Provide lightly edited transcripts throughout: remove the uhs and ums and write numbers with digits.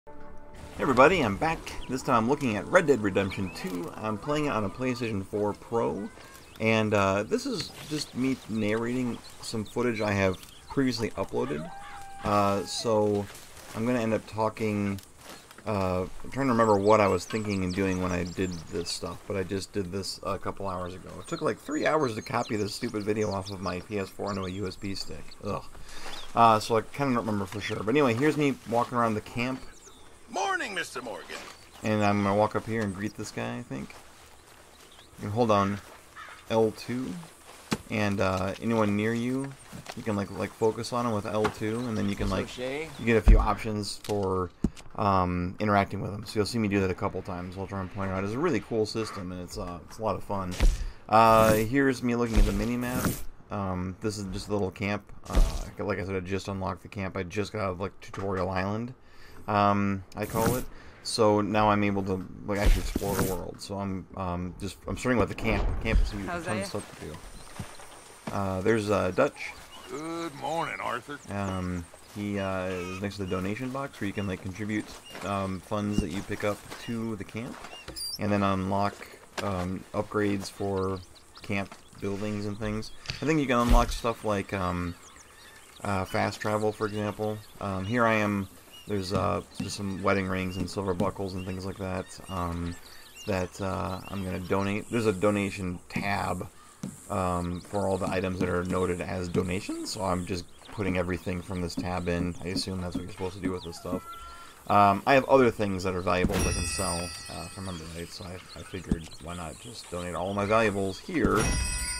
Hey everybody, I'm back. This time I'm looking at Red Dead Redemption 2. I'm playing it on a PlayStation 4 Pro, and this is just me narrating some footage I have previously uploaded. So I'm going to end up talking, I'm trying to remember what I was thinking and doing when I did this stuff, but I just did this a couple hours ago. It took like 3 hours to copy this stupid video off of my PS4 into a USB stick. Ugh. So I kind of don't remember for sure. But anyway, here's me walking around the camp. Morning, Mr. Morgan. And I'm going to walk up here and greet this guy, I think. You can hold on L2, and anyone near you, you can like focus on them with L2, and then you can you get a few options for interacting with them. So you'll see me do that a couple times. I'll try and point it out. It's a really cool system, and it's a lot of fun. Here's me looking at the mini-map. This is just a little camp. Like I said, I just unlocked the camp. I just got out of like Tutorial Island. I call it. So now I'm able to actually explore the world. So I'm starting with the camp. The camp is a ton of stuff to do. There's Dutch. Good morning, Arthur. He is next to the donation box where you can contribute funds that you pick up to the camp, and then unlock upgrades for camp buildings and things. I think you can unlock stuff like fast travel, for example. Here I am. There's just some wedding rings and silver buckles and things like that that I'm going to donate. There's a donation tab for all the items that are noted as donations, so I'm just putting everything from this tab in. I assume that's what you're supposed to do with this stuff. I have other things that are valuables I can sell, if I remember right, so I figured why not just donate all my valuables here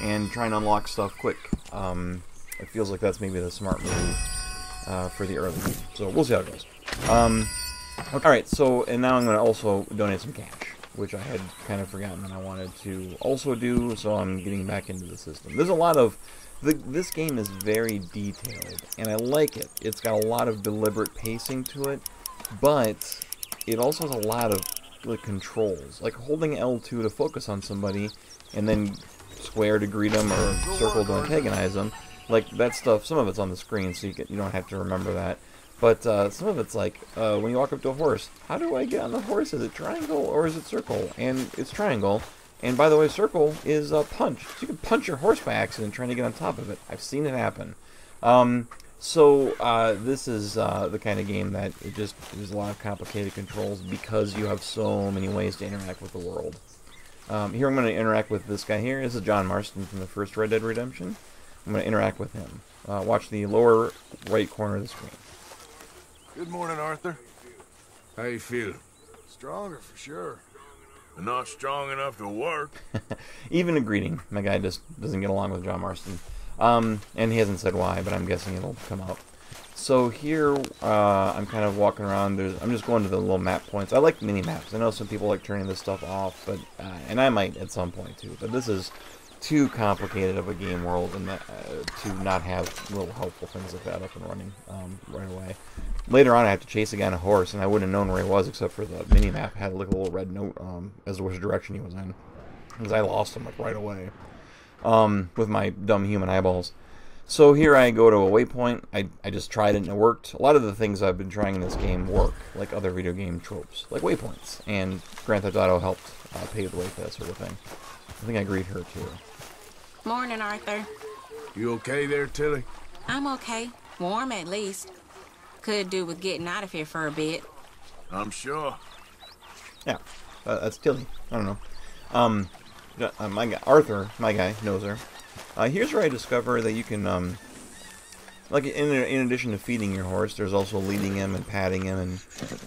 and try and unlock stuff quick. It feels like that's maybe the smart move for the early game, so we'll see how it goes. Alright, so, and now I'm going to also donate some cash, which I had kind of forgotten that I wanted to also do, so I'm getting back into the system. There's a lot of, this game is very detailed, and I like it. It's got a lot of deliberate pacing to it, but it also has a lot of controls, like holding L2 to focus on somebody, and then square to greet them, or circle to antagonize them. Like, that stuff, some of it's on the screen, so you don't have to remember that. But some of it's like, when you walk up to a horse, how do I get on the horse? Is it triangle or is it circle? And it's triangle. And by the way, circle is punch. So you can punch your horse by accident trying to get on top of it. I've seen it happen. This is the kind of game that there's a lot of complicated controls because you have so many ways to interact with the world. Here I'm going to interact with this guy here. This is John Marston from the first Red Dead Redemption. I'm going to interact with him. Watch the lower right corner of the screen. Good morning, Arthur. How you feel? Stronger for sure. Not strong enough to work. Even a greeting. My guy just doesn't get along with John Marston. And he hasn't said why, but I'm guessing it'll come out. So here, I'm kind of walking around. I'm just going to the little map points. I like mini-maps. I know some people like turning this stuff off, but and I might at some point too. But this is too complicated of a game world and to not have little helpful things like that up and running right away. Later on, I have to chase a guy on a horse, and I wouldn't have known where he was except for the mini-map had like a little red note as to which direction he was in, because I lost him like right away with my dumb human eyeballs. So here I go to a waypoint. I just tried it and it worked. A lot of the things I've been trying in this game work, like other video game tropes, like waypoints, and Grand Theft Auto helped pave the way for that sort of thing. I think I greet her too. Morning, Arthur. You okay there, Tilly? I'm okay. Warm at least. Could do with getting out of here for a bit. I'm sure. Yeah, that's Tilly. I don't know. My guy, Arthur, my guy, knows her. Here's where I discover that you can, like, in addition to feeding your horse, there's also leading him and patting him and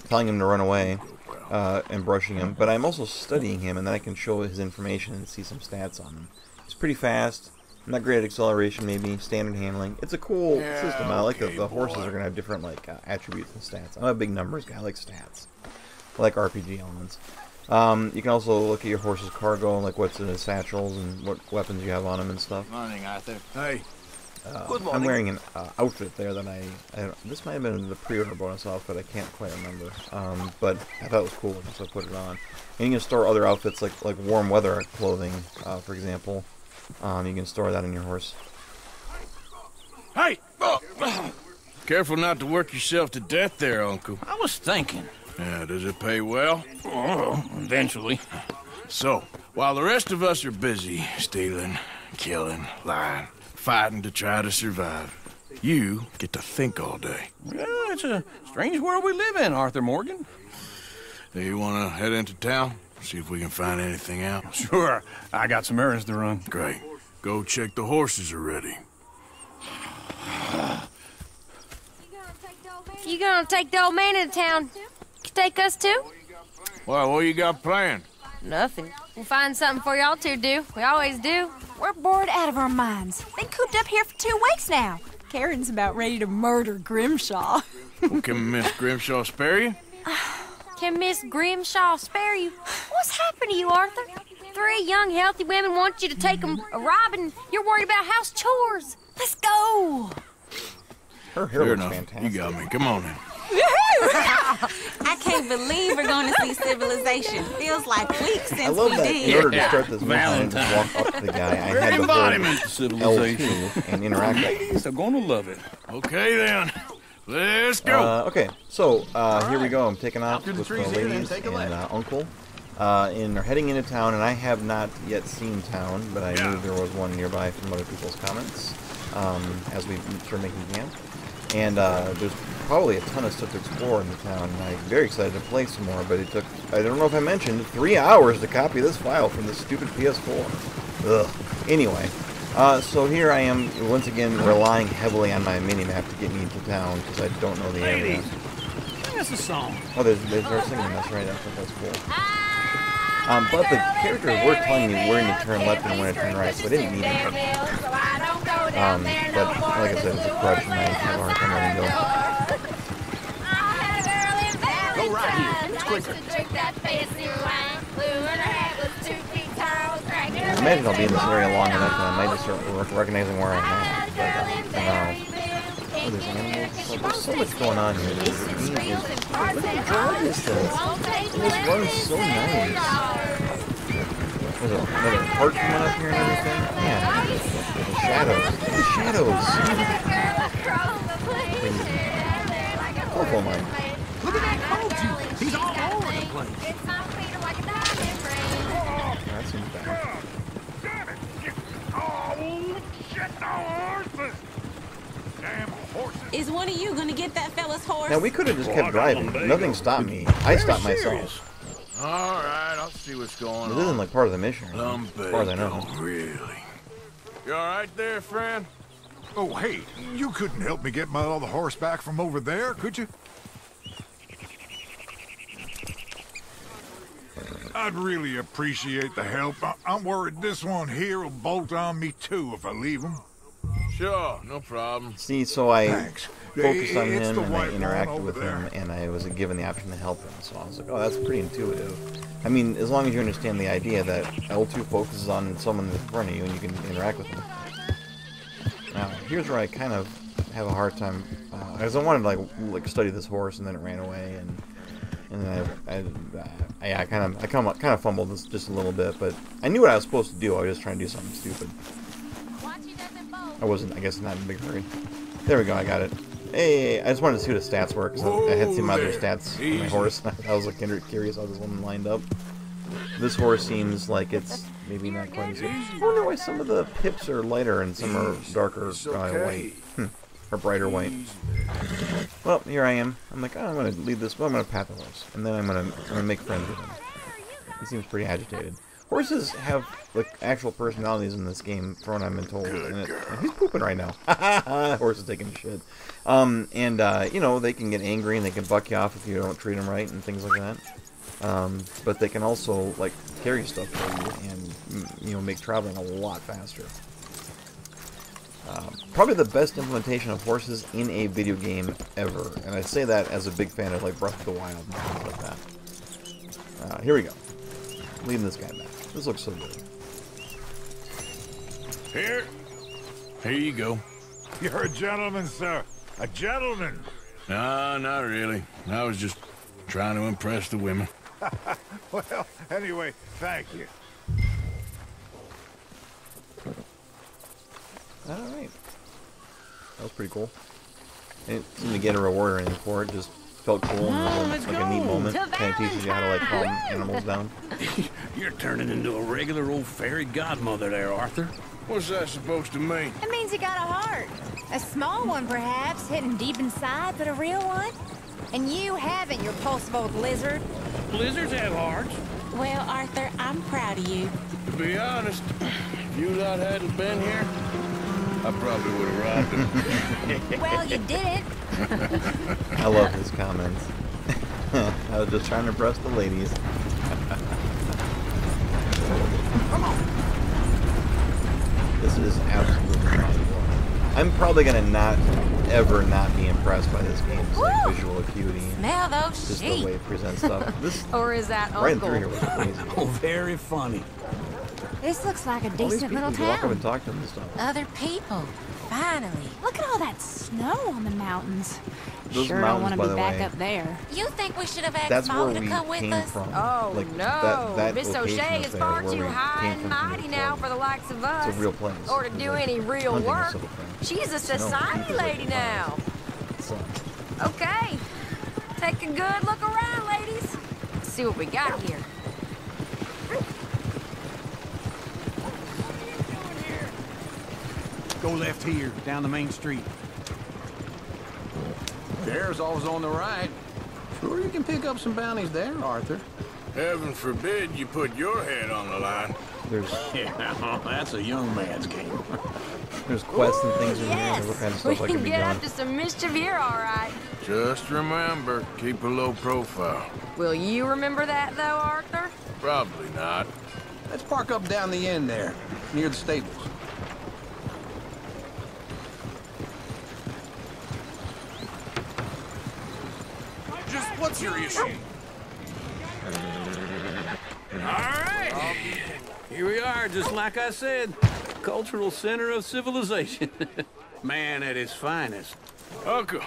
telling him to run away and brushing him. But I'm also studying him, and then I can show his information and see some stats on him. He's pretty fast. Not great at acceleration, maybe. Standard handling. It's a cool system. I like that the horses are going to have different attributes and stats. I'm a big numbers guy. I like stats. I like RPG elements. You can also look at your horse's cargo, like what's in his satchels and what weapons you have on him and stuff. Morning, Arthur. Hey. Good morning. I'm wearing an outfit there that I this might have been the pre-order bonus outfit. I can't quite remember. But I thought it was cool, so I put it on. And you can store other outfits like warm weather clothing, for example. You can store that in your horse. Hey! Careful not to work yourself to death there, Uncle. I was thinking, Yeah, does it pay well? Oh, eventually. So, while the rest of us are busy stealing, killing, lying, fighting to try to survive, you get to think all day. Well, it's a strange world we live in, Arthur Morgan. Do you want to head into town? See if we can find anything out? Sure, I got some errands to run. Great. Go check the horses are ready. You gonna take the old man into town? You take us too? Well, what you got planned? Nothing. We'll find something for y'all to do. We always do. We're bored out of our minds. Been cooped up here for 2 weeks now. Karen's about ready to murder Grimshaw. Well, can Miss Grimshaw spare you? Can Miss Grimshaw spare you? What's happened to you, Arthur? 3 young, healthy women want you to take them a robbing. You're worried about house chores. Let's go. Her hair Fair looks enough. fantastic. You got me. Come on in. I can't believe we're going to see civilization. Feels like weeks I since love we that did. in order to start this mission, I didn't just walk up to the guy. I had to Embodiment of hold civilization. L2 and interact with him. Ladies are gonna love it. Okay, then. Let's go. Okay, so here we go. I'm taking off through the with the trees here, then ladies take a and left. Uncle. And they're heading into town, and I have not yet seen town, but I knew there was one nearby from other people's comments as we start making camp. And there's probably a ton of stuff to explore in the town, and I'm very excited to play some more, but it took, I don't know if I mentioned, 3 hours to copy this file from the stupid PS4. Ugh. Anyway, so here I am, once again, relying heavily on my mini-map to get me into town, because I don't know the area. That's a song. Oh, they're singing this, right? I think that's cool. But the characters were telling me when to turn left and when to turn right, so I didn't need them. But like I said, it's a crush, and I have a hard time letting go. Go right here. It's quicker. I imagine I'll be in this area long enough, and I might just start recognizing where I'm at. But for now, oh, there's animals. Oh, there's so much going on here. This game is, look at how dry this is. This runs so nice. There's another part coming up here and everything. Man, the shadows. The shadows. Awful mine. Look at that cold. He's all over the place. That seems bad. Damn it! Oh, shit, no horses! Damn horses! Is one of you going to get that fella's horse? Now, we could have just kept driving. Nothing stopped me. I stopped myself. All right, I'll see what's going This isn't on. like part of the mission, as far as I know. Really? You all right there, friend? Oh, hey, you couldn't help me get my other horse back from over there, could you? I'd really appreciate the help. I'm worried this one here will bolt on me too if I leave him. Sure, no problem. See, so I Thanks. focused on It's him the and I white one interacted over with there. him, and I was given the option to help him. So I was like, oh, that's pretty intuitive. I mean, as long as you understand the idea that L2 focuses on someone in front of you and you can interact with them. Now, here's where I kind of have a hard time, because I wanted to like study this horse, and then it ran away, and then I kind of fumbled this just a little bit, but I knew what I was supposed to do. I was just trying to do something stupid. I wasn't, I guess, not in a big hurry. There we go, I got it. Hey, I just wanted to see what his stats were, because I had seen my other stats for my horse. I was like curious how this one lined up. This horse seems like it's maybe not quite as good. I wonder why some of the pips are lighter and some are darker white. Or brighter white. Well, here I am. I'm like, oh, I'm going to lead this, well, I'm going to pat the horse. And then I'm going to make friends with him. He seems pretty agitated. Horses have like actual personalities in this game, from what I've been told. And he's pooping right now. Horse is taking a shit. You know, they can get angry and they can buck you off if you don't treat them right and things like that. But they can also like carry stuff for you and, you know, make traveling a lot faster. Probably the best implementation of horses in a video game ever, and I say that as a big fan of like Breath of the Wild and things like that. Here we go, leading this guy back. This looks so good. Here you go. You're a gentleman, sir. A gentleman. No, not really. I was just trying to impress the women. Well, anyway, thank you. Alright. That was pretty cool. I didn't seem to get a reward or anything for it, just felt cool and was like a neat moment. kind of teaches you how to like calm animals down. You're turning into a regular old fairy godmother there, Arthur. What's that supposed to mean? It means you got a heart. A small one, perhaps, hidden deep inside, but a real one. And you haven't, you repulsive old lizard. Blizzards have hearts. Well, Arthur, I'm proud of you. To be honest, if you lot hadn't been here, I probably would have robbed him. Well, you didn't. I love his comments. I was just trying to impress the ladies. Come on. This is absolutely mind-blowing. I'm probably gonna not be impressed by this game's like, visual acuity. Smell those Just sheep. the way it presents stuff. This Or is that right uncle? through here was crazy. Oh, very funny. This looks like a All these decent people, little you walk up town. and talk to them and stuff. Other people. Finally. Look at all that snow on the mountains. Those Sure don't mountains, want to by be the back way, up there. You think we should have asked That's where Mom to we come with came us? from. Oh, like, no. That Miss location O'Shea up is there far where too we high came and from mighty the now club. for the likes of us. It's a real place. Or to It's do like any real hunting or work. something. She's a No, society people's like lady now. So, Okay. Take a good look around, ladies. Let's see what we got here. Go left here, down the main street. There's always on the right. Sure you can pick up some bounties there, Arthur. Heaven forbid you put your head on the line. there's Yeah, that's a young man's game. quests and things in Yes. here. What kind of We stuff I can can be get doing. up to some mischief here, all right. Just remember, keep a low profile. Will you remember that, though, Arthur? Probably not. Let's park up down the end there, near the stables. Just what's your issue? All right. Here we are, just like I said. Cultural center of civilization. Man at its finest. Uncle,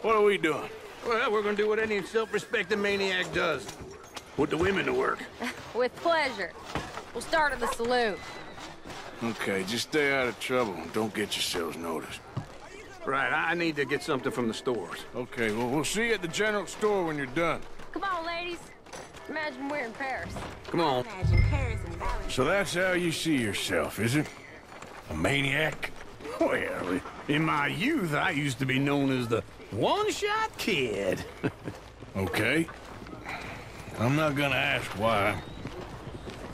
what are we doing? Well, we're gonna do what any self-respecting maniac does. Put the women to work. With pleasure. We'll start at the saloon. Okay, just stay out of trouble and don't get yourselves noticed. Right, I need to get something from the stores. Okay, well, we'll see you at the general store when you're done. Come on, ladies. Imagine we're in Paris. Come on. Imagine Paris and Valley. So that's how you see yourself, is it? A maniac? Well, in my youth, I used to be known as the one-shot kid. Okay. I'm not gonna ask why.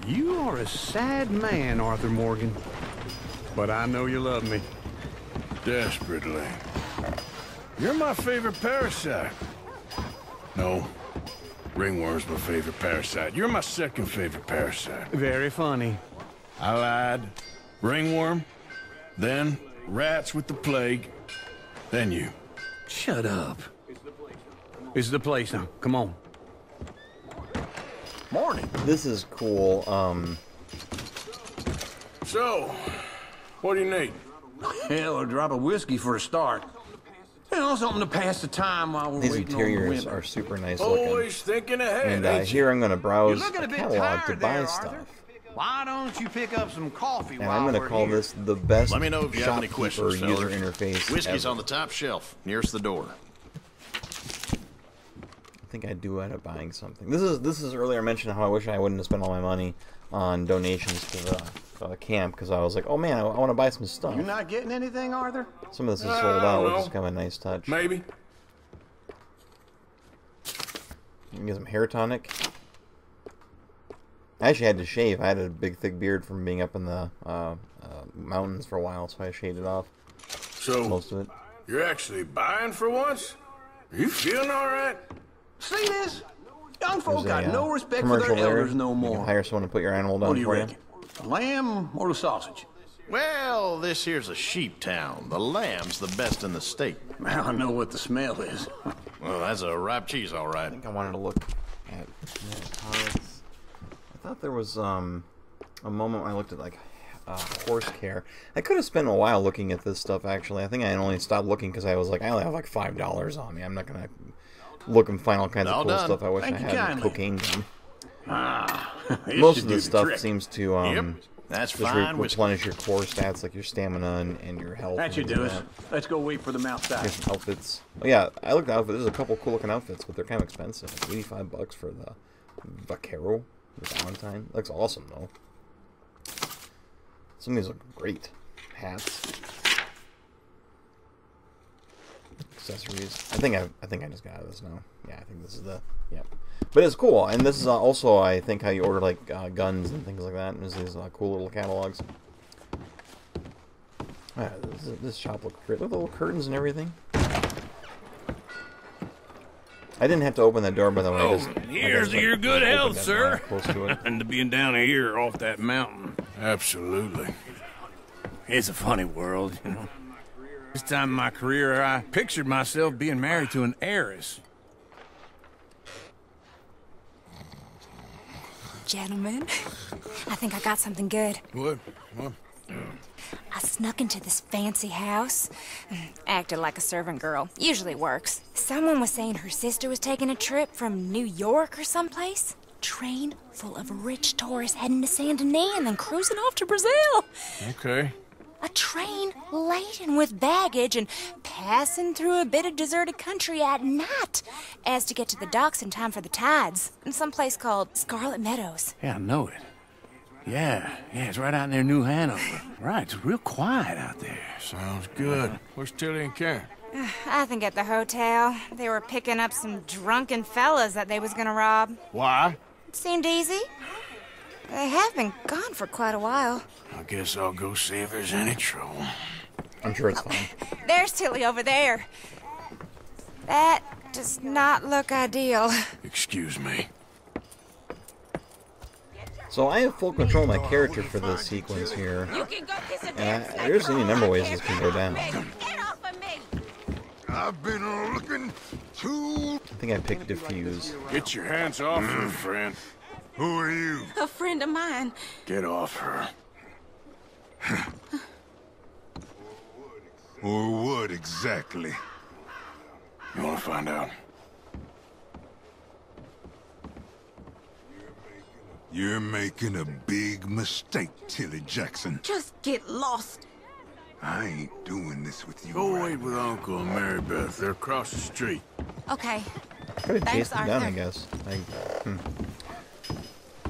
You are a sad man, Arthur Morgan. But I know you love me. Desperately. You're my favorite parasite. No. Ringworm's my favorite parasite. You're my second favorite parasite. Very funny. I lied. Ringworm. Then rats with the plague. Then you. Shut up. This is the place now. Come on. Morning. This is cool. So, what do you need? Hell, a drop of whiskey for a start. You know, something to pass the time while we're These waiting on the interiors winter. are super nice looking. Always thinking ahead, And ain't you? here I'm going to browse You're looking a a bit catalog to tired buy there, stuff. Arthur. Why don't you pick up some coffee And while I'm going to we're call here? this the best Let me know if you have any shopkeeper questions, user fellas. interface Whiskey's ever. on the top shelf, nearest the door. I think I do end up buying something. This is earlier mentioned how I wish I wouldn't have spent all my money on donations to the camp because I was like, oh man, I want to buy some stuff. You're not getting anything, Arthur? Some of this is I sold out, don't which is know. kind of a nice touch. Maybe. You can get some hair tonic. I actually had to shave. I had a big thick beard from being up in the mountains for a while, so I shaved it off. So, Most of it. you're actually buying for once? Are you feeling all right? See this? Young folk There's got a, no respect for commercial their there. elders no You more. can hire someone to put your animal down What do you for reckon? The lamb or the sausage? Well, this here's a sheep town. The lamb's the best in the state. I know what the smell is. Well, that's a ripe cheese, all right. I think I wanted to look at cards. I thought there was a moment when I looked at like horse care. I could have spent a while looking at this stuff actually. I think I only stopped looking because I was like, I only have like $5 on me. I'm not gonna look and find all kinds All of cool done. stuff I wish Thank I you had. kindly. Cocaine gun. Ah, this Most should of do this the stuff trick. seems to That's Just fine. replenish your core stats like your stamina and your health. That should do it. Let's go wait for them Here's outside. some outfits. Oh yeah, I looked at outfits. There's a couple cool looking outfits, but they're kind of expensive. Like $85 for the Vaquero, the Valentine. Looks awesome though. Some of these look great. Hats, accessories. I think I just got out of this now. Yeah, I think this is the But it's cool, and this is also I think how you order like guns and things like that. And there's these cool little catalogs. This shop looks great. Look at the little curtains and everything. I didn't have to open that door, by the way. Oh, here's to your good health, sir. Close to it. And to being down here off that mountain. Absolutely. It's a funny world, you know. This time in my career, I pictured myself being married to an heiress. Gentlemen, I think I got something good. What? I snuck into this fancy house, acted like a servant girl. Usually works. Someone was saying her sister was taking a trip from New York or someplace. Train full of rich tourists heading to Saint Denis and then cruising off to Brazil. Okay. A train laden with baggage and passing through a bit of deserted country at night as to get to the docks in time for the tides in some place called Scarlet Meadows. Yeah, I know it. Yeah, it's right out near New Hanover. Right, it's real quiet out there. Sounds good. Where's Tilly and Karen? I think at the hotel. They were picking up some drunken fellas that they was gonna rob. Why? It seemed easy. They have been gone for quite a while. I guess I'll go see if there's any trouble. I'm sure it's fine. There's Tilly over there. That does not look ideal. Excuse me. So I have full control of my character for this sequence here. You can go kiss a And damn there's any number of ways snake this can go down. Get off of me! I've been looking to... I think I picked diffuse. Get your hands off her, friend. Who are you? A friend of mine. Get off her. Or what exactly? You want to find out? You're making a big mistake, Tilly Jackson. Just get lost. I ain't doing this with you. Go right wait with now. Uncle and Mary Beth. They're across the street. Okay. Could have Thanks, chased him down, I Arthur. guess.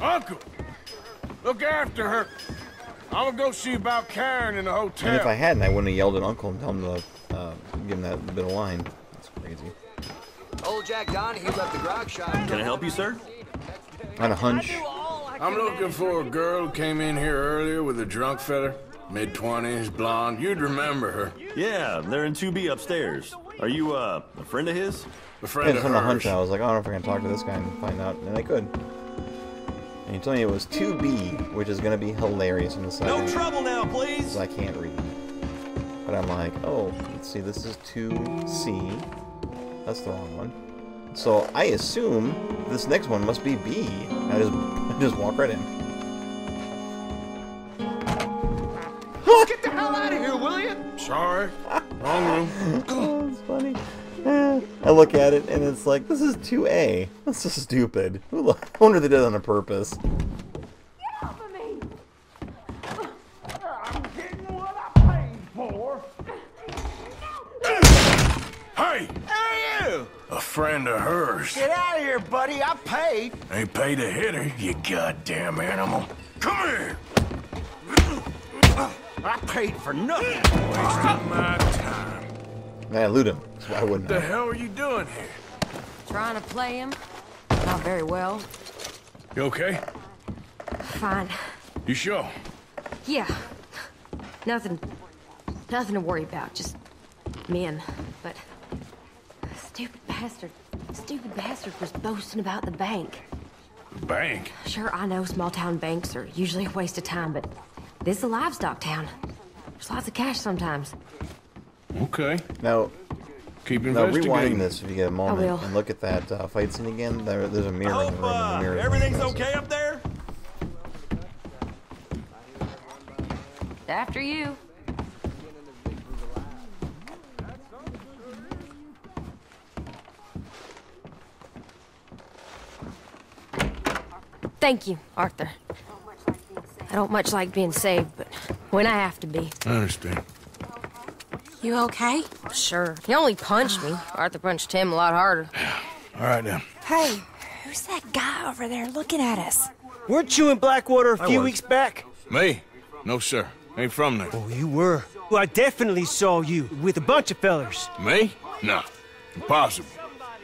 Uncle! Look after her. I'm gonna go see about Karen in the hotel. And if I hadn't, I wouldn't have yelled at Uncle and told him to give him that bit of line. That's crazy. Old Jack Donahue left the grog shop. Can I help you, sir? I had a hunch. I'm looking for a girl who came in here earlier with a drunk fella. Mid-20s, blonde. You'd remember her. Yeah, they're in 2B upstairs. Are you, a friend of his? A I friend just of had a hunch. hers. I was like, I don't know if I can talk to this guy and find out. And I could. And he told me it was 2B, which is going to be hilarious in a second. No trouble now, please! Because I can't read. But I'm like, oh, let's see, this is 2C. That's the wrong one. So I assume this next one must be B. I just walk right in. Get the hell out of here, will you? Sorry. Wrong room. Oh, it's funny. I look at it and it's like, this is 2A. That's so stupid. I wonder if they did it on purpose. Get off of me! I'm getting what I paid for. Hey! Hey, you! A friend of hers. Get out of here, buddy. I paid. Ain't paid to hit her, you goddamn animal. Come here! I paid for nothing. Wasting my time. I loot him. So why wouldn't What the I? hell are you doing here? Trying to play him? Not very well. You okay? Fine. You sure? Yeah. Nothing to worry about. Just men. But stupid bastard was boasting about the bank. Bank? Sure, I know small town banks are usually a waste of time, but this is a livestock town. There's lots of cash sometimes. Okay. Now Keep rewind investigating. this if you get a moment will. and look at that fight scene again. There's a mirror in the room. And the mirror is everything's impressive. okay up there? After you. Thank you, Arthur. I don't much like being saved, but when I have to be. I understand. You okay? Sure. He only punched me. Arthur punched him a lot harder. All right, then. Hey, who's that guy over there looking at us? Weren't you in Blackwater a few weeks back? Me? No, sir. Ain't from there. Oh, you were. Well, I definitely saw you with a bunch of fellers. Me? No. Impossible.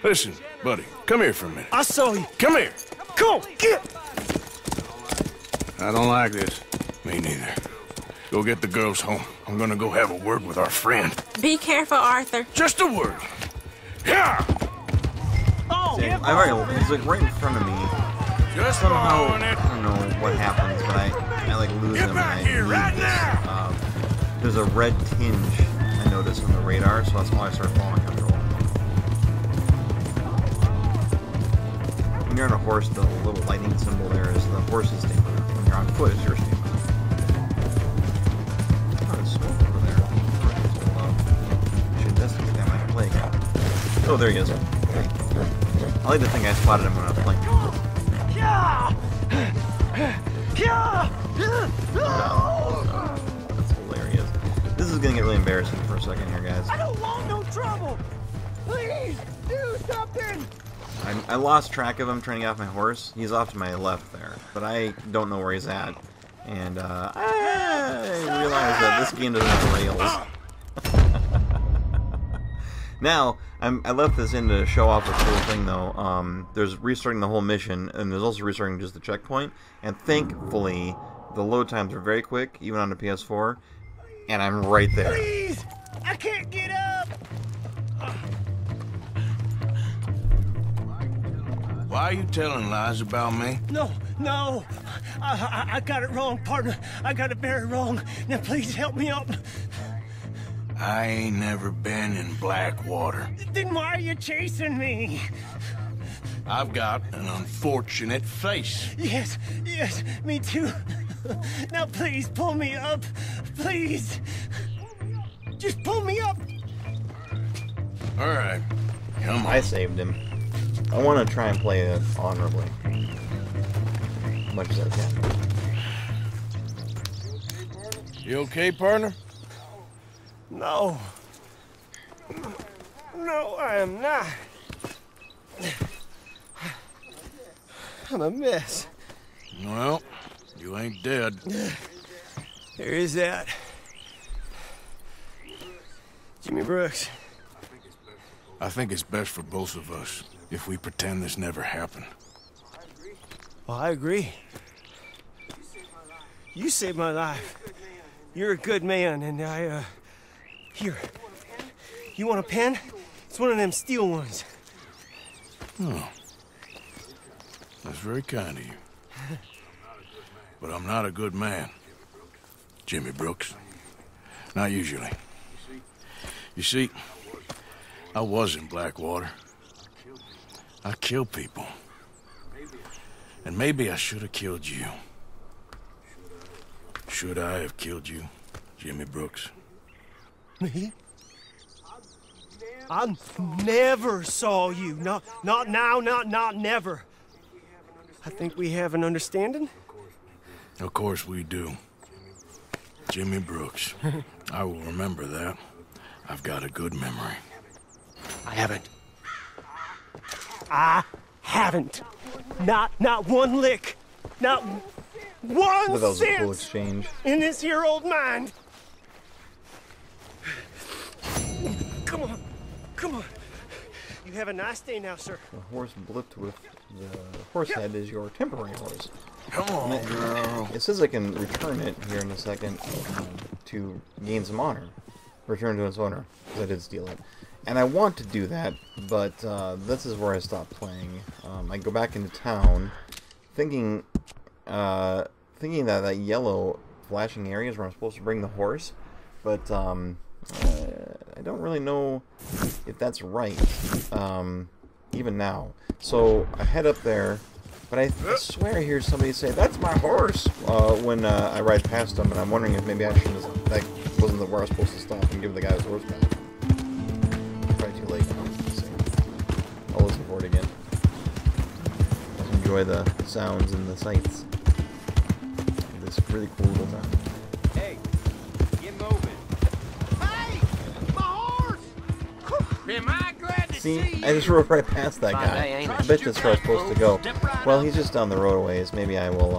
Listen, buddy, come here for a minute. I saw you. Come here. Come on, get! I don't like this. Me neither. Go get the girls home. I'm gonna go have a word with our friend. Be careful, Arthur. Just a word. Yeah! Oh, See, he's like right in front of me. Just Somehow, on it. I don't know what happens, but I like lose him and I lose this. There's a red tinge I notice on the radar, so that's why I start following after a while. When you're on a horse, the little lightning symbol there is the horse's stamina. When you're on foot, it's your stamina. Oh, there's smoke over there. I should investigate that like a plague. Oh, there he is. I like to think I spotted him when I was playing. That's hilarious. This is gonna get really embarrassing for a second here, guys. I don't want no trouble! Please, do something! I lost track of him trying to get off my horse. He's off to my left there, but I don't know where he's at. And I realize that this game doesn't have rails. Now, I left this in to show off a cool thing, though. There's restarting the whole mission, and there's also restarting just the checkpoint. And thankfully, the load times are very quick, even on the PS4. And I'm right there. Please! I can't get up! Why are you telling lies about me? No. I got it wrong, partner. I got it very wrong. Now, please help me up. I ain't never been in Blackwater. Then why are you chasing me? I've got an unfortunate face. Yes, me too. Now please pull me up. Please. Just pull me up. All right, come on. I saved him. I want to try and play it honorably. As much as I can. You okay, partner? No, I am not. I'm a mess. Well, you ain't dead. There is that. Jimmy Brooks. I think it's best for both of us if we pretend this never happened. Well, I agree. You saved my life. You're a good man, and Here. You want a pen? It's one of them steel ones. Oh. That's very kind of you. But I'm not a good man, Jimmy Brooks. Not usually. You see, I was in Blackwater. I killed people. And maybe I should have killed you. Should I have killed you, Jimmy Brooks? Me? I never saw you. Not now, not never. I think we have an understanding. Of course we do. Jimmy Brooks. I will remember that. I've got a good memory. I haven't. Not one lick. Not one That was a cool sense exchange. in this here old mind. Come on. You have a nice day now, sir. The horse blipped with the horse head is your temporary horse. Come on, girl. It says I can return it here in a second to gain some honor. Return to its owner, because I did steal it. And I want to do that, but this is where I stopped playing. I go back into town, thinking that yellow flashing area is where I'm supposed to bring the horse, but I don't really know if that's right, even now. So I head up there, but I swear I hear somebody say, "That's my horse," when I ride past them, and I'm wondering if maybe I shouldn't have, that wasn't where I was supposed to stop and give the guy his horse back. Probably too late now. I'll listen for it again. Let's enjoy the sounds and the sights of this it's really cool little town. Hey, get moving. Hey, my horse! Am I glad to See, see you? I just rode right past that Fine guy. day, ain't I it? bet that's where I'm supposed to go. Step right Well, up. he's just down the road a ways. Maybe I will,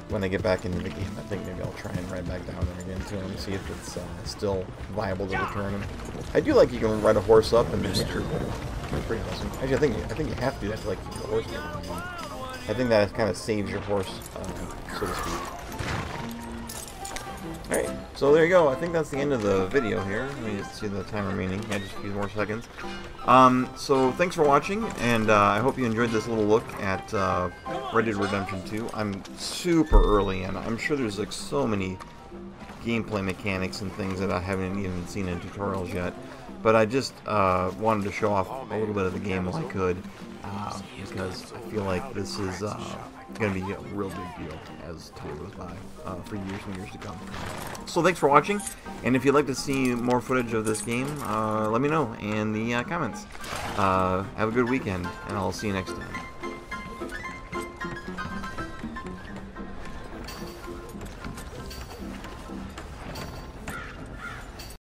when I get back into the game, I think maybe I'll try and ride back down there again to him, see if it's still viable to return him. I do like you can ride a horse up and it's pretty awesome. Actually, I think you have to do that to like keep the horse moving. I think that kind of saves your horse, so to speak. Alright, so there you go. I think that's the end of the video here. Let me just see the time remaining. Yeah, just a few more seconds. So thanks for watching, and I hope you enjoyed this little look at Red Dead Redemption 2. I'm super early in. I'm sure there's like so many gameplay mechanics and things that I haven't even seen in tutorials yet. But I just wanted to show off a little bit of the game if I could, because I feel like this is going to be a real big deal as time goes by for years and years to come. So thanks for watching, and if you'd like to see more footage of this game, let me know in the comments. Have a good weekend, and I'll see you next time.